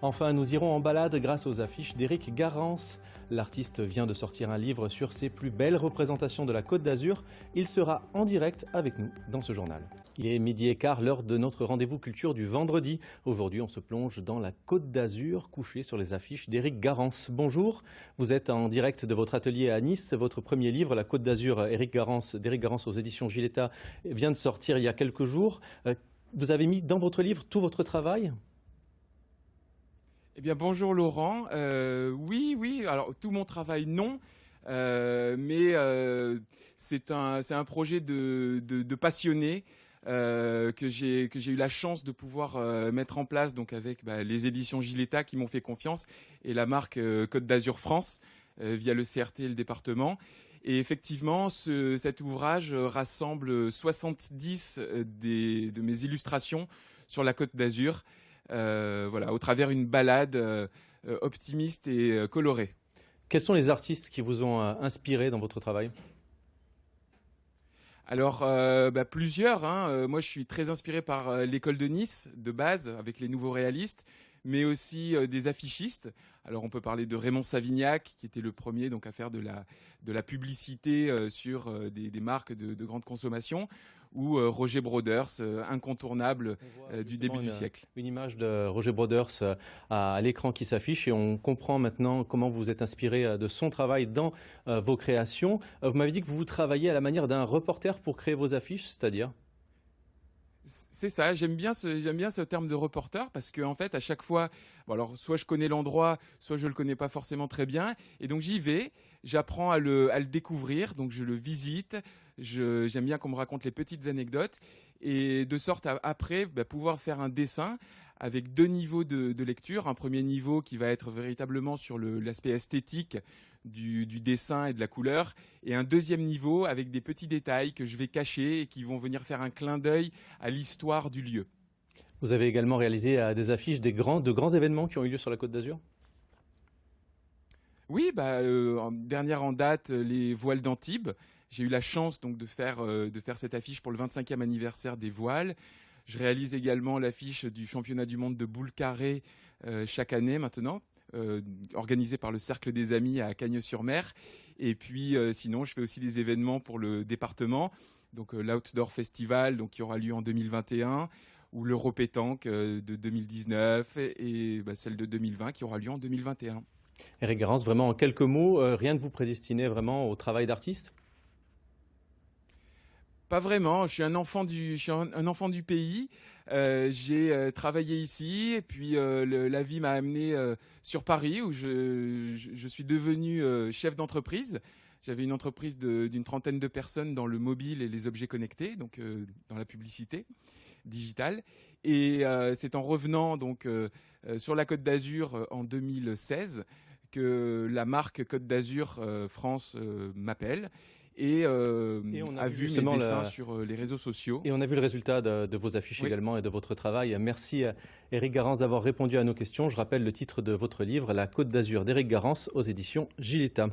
Enfin, nous irons en balade grâce aux affiches d'Éric Garance. L'artiste vient de sortir un livre sur ses plus belles représentations de la Côte d'Azur. Il sera en direct avec nous dans ce journal. Il est 12h15, l'heure de notre rendez-vous culture du vendredi. Aujourd'hui, on se plonge dans la Côte d'Azur, couchée sur les affiches d'Éric Garance. Bonjour, vous êtes en direct de votre atelier à Nice. Votre premier livre, La Côte d'Azur, d'Éric Garance aux éditions Giletta, vient de sortir il y a quelques jours. Vous avez mis dans votre livre tout votre travail ? Eh bien, bonjour Laurent. Oui, alors tout mon travail, non. Mais c'est un projet de passionné que j'ai eu la chance de pouvoir mettre en place donc avec les éditions Giletta qui m'ont fait confiance et la marque Côte d'Azur France via le CRT et le département. Et effectivement, cet ouvrage rassemble 70 de mes illustrations sur la Côte d'Azur. Voilà, au travers une balade optimiste et colorée. Quels sont les artistes qui vous ont inspiré dans votre travail ? Alors, plusieurs. Moi, je suis très inspiré par l'école de Nice, de base, avec les nouveaux réalistes, mais aussi des affichistes. Alors, on peut parler de Raymond Savignac, qui était le premier donc, à faire de la publicité sur des marques de grande consommation, ou Roger Broders, incontournable du début du siècle. Une image de Roger Broders à l'écran qui s'affiche et on comprend maintenant comment vous êtes inspiré de son travail dans vos créations. Vous m'avez dit que vous travaillez à la manière d'un reporter pour créer vos affiches, c'est-à-dire ? C'est ça, j'aime bien ce terme de reporter parce qu'en fait, à chaque fois, alors soit je connais l'endroit, soit je le connais pas forcément très bien. Et donc j'y vais, j'apprends à le découvrir, donc je le visite. J'aime bien qu'on me raconte les petites anecdotes et de sorte à après pouvoir faire un dessin avec deux niveaux de lecture. Un premier niveau qui va être véritablement sur l'aspect esthétique du dessin et de la couleur, et un deuxième niveau avec des petits détails que je vais cacher et qui vont venir faire un clin d'œil à l'histoire du lieu. Vous avez également réalisé des affiches de grands événements qui ont eu lieu sur la Côte d'Azur ? Oui, dernière en date, les voiles d'Antibes. J'ai eu la chance donc de faire cette affiche pour le 25e anniversaire des voiles. Je réalise également l'affiche du championnat du monde de boule carrée chaque année maintenant, organisé par le Cercle des Amis à Cagnes-sur-Mer. Et puis sinon, je fais aussi des événements pour le département, donc l'Outdoor Festival donc, qui aura lieu en 2021, ou l'Europétanque de 2019 et celle de 2020 qui aura lieu en 2021. Éric Garance, vraiment en quelques mots, rien ne vous prédestinait vraiment au travail d'artiste ? Pas vraiment, je suis un enfant du pays. J'ai travaillé ici et puis la vie m'a amené sur Paris où je suis devenu chef d'entreprise. J'avais une entreprise d'une trentaine de personnes dans le mobile et les objets connectés, donc dans la publicité digitale. Et c'est en revenant donc sur la Côte d'Azur en 2016 que la marque Côte d'Azur France m'appelle. Et on a vu mes dessins sur les réseaux sociaux. Et on a vu le résultat de vos affiches également et de votre travail. Merci Éric Garance d'avoir répondu à nos questions. Je rappelle le titre de votre livre, La Côte d'Azur d'Éric Garance aux éditions Giletta.